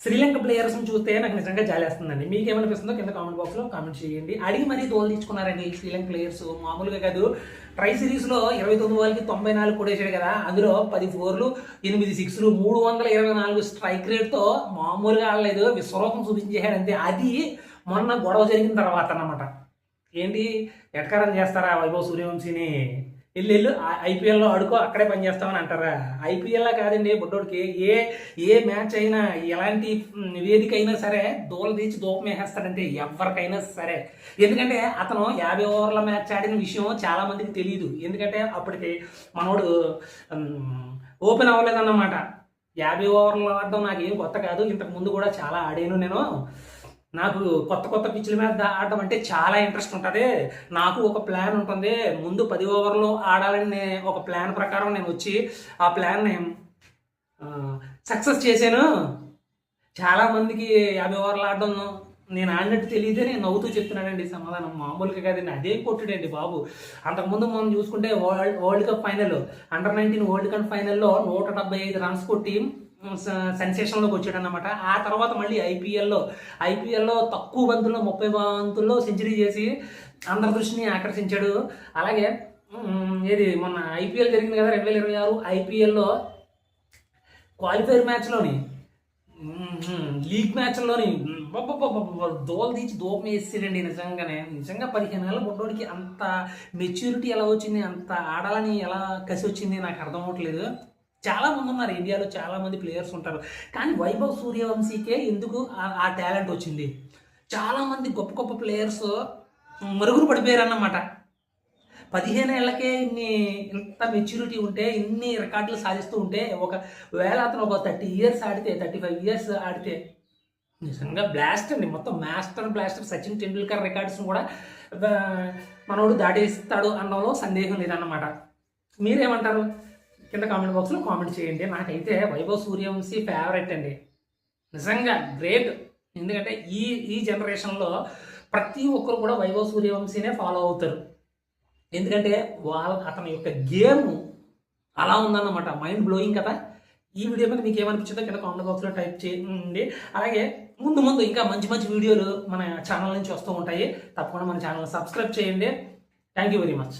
శ్రీలంక ప్లేయర్స్ని చూస్తే నాకు నిజంగా జాలేస్తుందండి. మీకేమనిపిస్తుందో కింద కామెంట్ బాక్స్లో కామెంట్ చేయండి. అడిగి మరీ తోలు తీర్చుకున్నారండి శ్రీలంక ప్లేయర్స్. మామూలుగా కాదు, ట్రై సిరీస్లో 29 బాల్కి 94 కొట్టేశాడు కదా, అందులో 10 4లు 8 6లు 324 స్ట్రైక్ రేట్తో మామూలుగా ఆడలేదు, విశ్వరూపం చూపించేశాడు అంతే. అది మొన్న గొడవ జరిగిన తర్వాత అన్నమాట. ఏంటి ఎటకారం చేస్తారా వైభవ్ సూర్యవంశీని, వెళ్ళు ఐపీఎల్లో ఆడుకో, అక్కడే పని చేస్తామని అంటారా? ఐపీఎల్లో కాదండి బుడ్డోడికి, ఏ మ్యాచ్ అయినా ఎలాంటి వేదిక అయినా సరే దూల తీసి దూపం వేసేస్తాడంటే ఎవరికైనా సరే. ఎందుకంటే అతను 50 ఓవర్ల మ్యాచ్ ఆడిన విషయం చాలా మందికి తెలియదు. ఎందుకంటే అప్పటికి మనోడు ఓపెన్ అవ్వలేదన్నమాట. 50 ఓవర్లు ఆడడం నాకేం కొత్త కాదు, ఇంతకు ముందు కూడా చాలా ఆడాను నేను. నాకు కొత్త పిచ్చుల మీద ఆడడం అంటే చాలా ఇంట్రెస్ట్ ఉంటుంది. నాకు ఒక ప్లాన్ ఉంటుంది, ముందు 10 ఓవర్లు ఆడాలని ఒక ప్లాన్ ప్రకారం నేను వచ్చి ఆ ప్లాన్ని సక్సెస్ చేశాను. చాలామందికి 50 ఓవర్లు ఆడడం నేను ఆడినట్టు తెలియదే నేను నవ్వుతూ చెప్తున్నానండి సమాధానం. మామూలుగా కాదండి, అదే కొట్టుడండి బాబు. అంతకుముందు మనం చూసుకుంటే world cup final, under 19 world cup ఫైనల్లో 175 రన్స్ కొట్టి సెన్సేషన్లోకి వచ్చాడు అన్నమాట. ఆ తర్వాత మళ్ళీ ఐపీఎల్లో తక్కువ బంతుల్లో 30 బంతుల్లో సెంచరీ చేసి అందరి దృష్టిని ఆకర్షించాడు. అలాగే ఏది మొన్న ఐపీఎల్ జరిగింది కదా 2026 ఐపీఎల్లో క్వాలిఫైర్ మ్యాచ్లోని లీగ్ మ్యాచ్లోని దోలు తీసి దూపం వేసేసాడండి. నిజంగా 15 ఏళ్ళ బుడ్డోడికి అంత మెచ్యూరిటీ ఎలా వచ్చింది, అంత ఆడాలని ఎలా కసి వచ్చింది నాకు అర్థం అవ్వట్లేదు. చాలా మంది ఉన్నారు ఇండియాలో, చాలా మంది ప్లేయర్స్ ఉంటారు, కానీ వైభవ్ సూర్యవంశీకే ఎందుకు ఆ టాలెంట్ వచ్చింది? చాలా మంది గొప్ప ప్లేయర్స్ మరుగురు పడిపోయారు అన్నమాట. 15 ఏళ్ళకే ఇంత మెచ్యూరిటీ ఉంటే, ఇన్ని రికార్డులు సాధిస్తూ ఉంటే, ఒకవేళ అతను ఒక 30 ఇయర్స్ ఆడితే, 35 ఇయర్స్ ఆడితే నిజంగా బ్లాస్ట్ అండి. మొత్తం బ్లాస్టర్ సచిన్ టెండూల్కర్ రికార్డ్స్ని కూడా మనోడు దాటేస్తాడు అనడంలో సందేహం లేదన్నమాట. మీరేమంటారు? కింద కామెంట్ బాక్స్లో కామెంట్ చేయండి. నాకైతే వైభవ్ సూర్యవంశీ ఫేవరెట్ అండి, నిజంగా గ్రేట్. ఎందుకంటే ఈ జనరేషన్లో ప్రతి ఒక్కరు కూడా వైభవ్ సూర్యవంశీనే ఫాలో అవుతారు. ఎందుకంటే అతని యొక్క గేమ్ అలా ఉందన్నమాట, మైండ్ బ్లోయింగ్ కదా. ఈ వీడియో మీద మీకు ఏమనిపించిందో కింద కామెంట్ బాక్స్లో టైప్ చేయండి. అలాగే ముందు ఇంకా మంచి వీడియోలు మన ఛానల్ నుంచి వస్తూ ఉంటాయి. తప్పకుండా మన ఛానల్ సబ్స్క్రైబ్ చేయండి. Thank you very much.